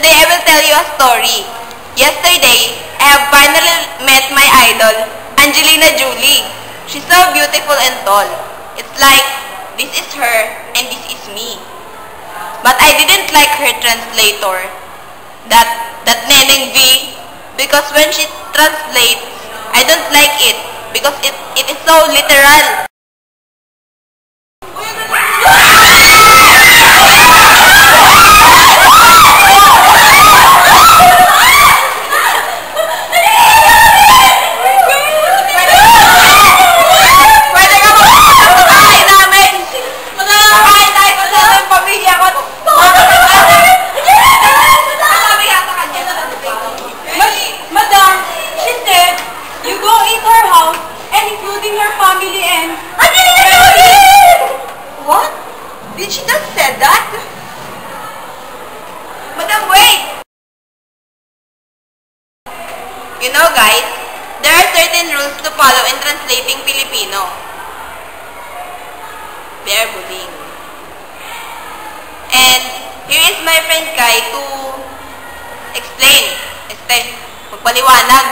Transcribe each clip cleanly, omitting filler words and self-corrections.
Today I will tell you a story. Yesterday, I have finally met my idol, Angelina Jolie. She's so beautiful and tall. It's like, this is her and this is me. But I didn't like her translator, that Neneng V, because when she translates, I don't like it because it is so literal. What? Did she not say that? Madam, wait! You know guys, there are certain rules to follow in translating Filipino. They are bullying. And here is my friend Kai to explain. Magpaliwanag.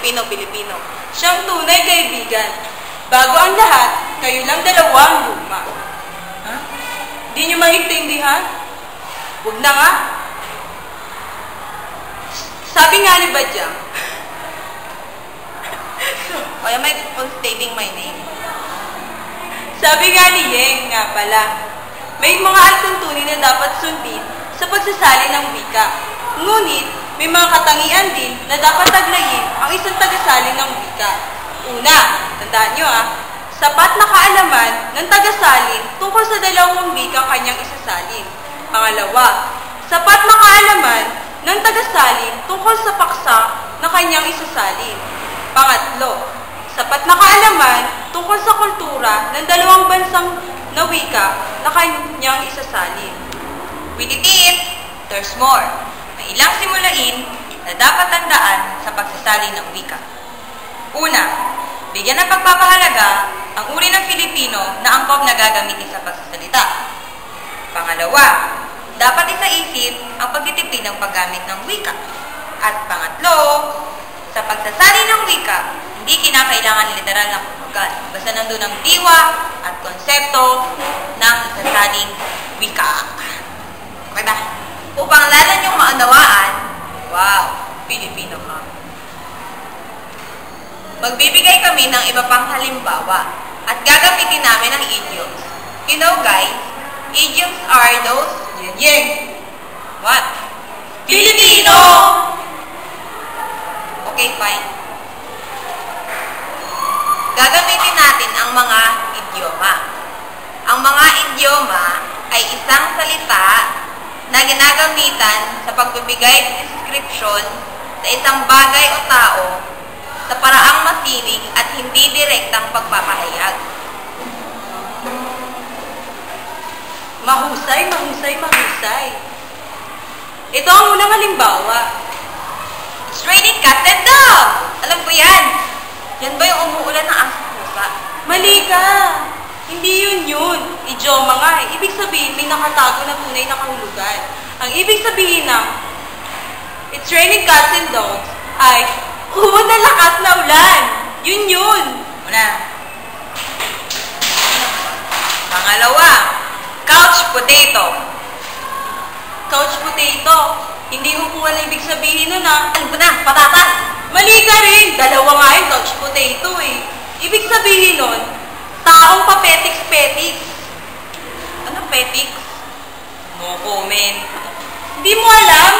Filipino. Siyang tunay kaibigan. Bago ang lahat, kayo lang dalawa ang luma. Ha? Di nyo maintindihan? Huwag na nga. Sabi nga ni Badyang. Why am I stating my name? Sabi nga ni Yeng nga pala, may mga altuntunin na dapat sundin sa pagsasali ng wika. Ngunit, may mga katangian din na dapat taglayin ang isang tagasali ng wika. Una, tandaan nyo sapat na kaalaman ng tagasalin tungkol sa dalawang wikang kanyang isasalin. Pangalawa, sapat na kaalaman ng tagasalin tungkol sa paksa na kanyang isasalin. Pangatlo, sapat na kaalaman tungkol sa kultura ng dalawang bansang na wika na kanyang isasalin. With it, there's more. May ilang simulain na dapat tandaan sa pagsasali ng wika. Una, bigyan ng pagpapahalaga ang uri ng Filipino na angkop na gagamitin sa pagsasalita. Pangalawa, dapat isaisip ang pagtitipid ng paggamit ng wika. At pangatlo, sa pagsasali ng wika, hindi kinakailangan literal na kumbagan. Basta nandun ang diwa at konsepto ng isasaling wika. Okay ba? Upang lalo niyong maunawaan, wow, Filipino ka. Magbibigay kami ng iba pang halimbawa at gagamitin namin ang idioms. You know guys, idioms are those Yeng. What? Filipino! Okay, fine. Gagamitin natin ang mga idioma. Ang mga idioma ay isang salita na ginagamitan sa pagbibigay ng description sa isang bagay o tao sa paraang masining at hindi direktang pagpapahayag. Mahusay. Ito ang unang halimbawa. It's raining cats and dogs! Alam ko yan. Yan ba yung umuulan ng asong pusa? Mali ka! Hindi yun. Idioma nga Ibig sabihin, may nakatago na tunay na kahulugan. Ang ibig sabihin ng it's raining cats and dogs ay huwag na lakas na ulan. Yun. Una. Pangalawa, couch potato. Couch potato. Hindi upuan na ibig sabihin nun Alam ko na, patatas. Mali ka rin. Dalawa nga yung couch potato Ibig sabihin nun, taong papetiks-petiks. Ano petiks? No comment. Hindi mo alam?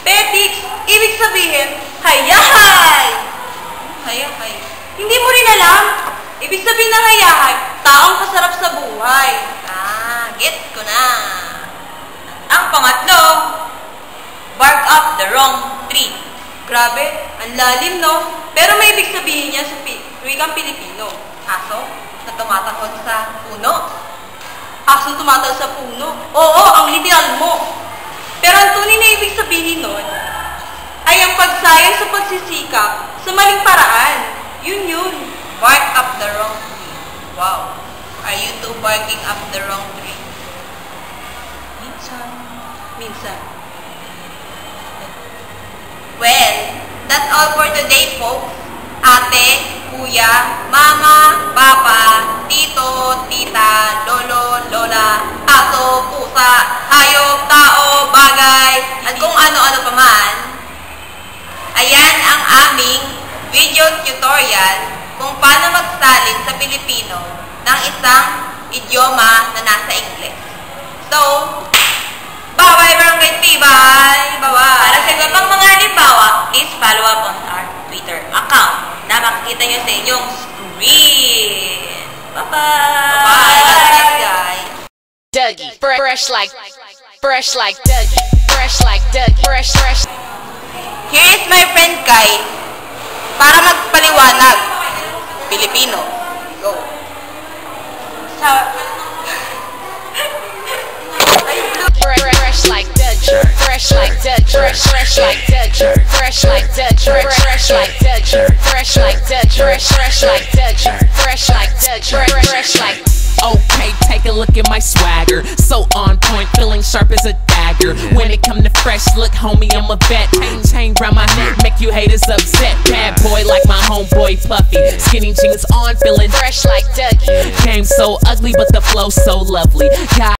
Petiks, ibig sabihin, hayahay! Hayahay. Hindi mo rin alam? Ibig sabihin ng hayahay, taong kasarap sa buhay. Get ko na. Ang pangatlo, bark up the wrong tree. Grabe, ang lalim no? Pero may ibig sabihin niya sa wikang Pilipino. Aso na tumatakot sa puno. Aso tumatakot sa puno? Oo, ang literal mo. Pero ang tunay na ibig sabihin nun ay ang pagsayang sa pagsisikap sa maling paraan. Yun. Bark up the wrong tree. Wow. Are you two barking up the wrong tree? Minsan. Well, that's all for today, folks. Ate, kuya, mama, papa, tito, tita, lolo, lola, aso, pusa, hayop, tao, bagay, at kung ano-ano pa man. Ayan ang aming video tutorial kung paano magsalin sa Pilipino ng isang idioma na nasa English. So, bye-bye Barangay Tibay! Bye-bye! Para sa iba pang mga halimbawa, please follow up on our Twitter account na makikita nyo sa inyong screen. Bye-bye! Bye-bye! God bless, guys! Dougie, fresh like Dougie, fresh like Dougie, fresh. Here is my friend Kai para magpaliwanag. Pilipino. Go. Fresh like Dougie, fresh like Dougie, fresh like Dougie, fresh like Dougie, fresh like Dougie, fresh like Dougie, fresh like Dougie, fresh like Dougie, fresh like. Okay, take a look at my swagger. So on point, feeling sharp as a dagger. When it come to fresh look, homie, I'm a vet. Chain round my neck, make you haters upset. Bad boy like my homeboy Puffy. Skinny jeans on, feeling Fresh like Dougie. Game so ugly, but the flow so lovely. God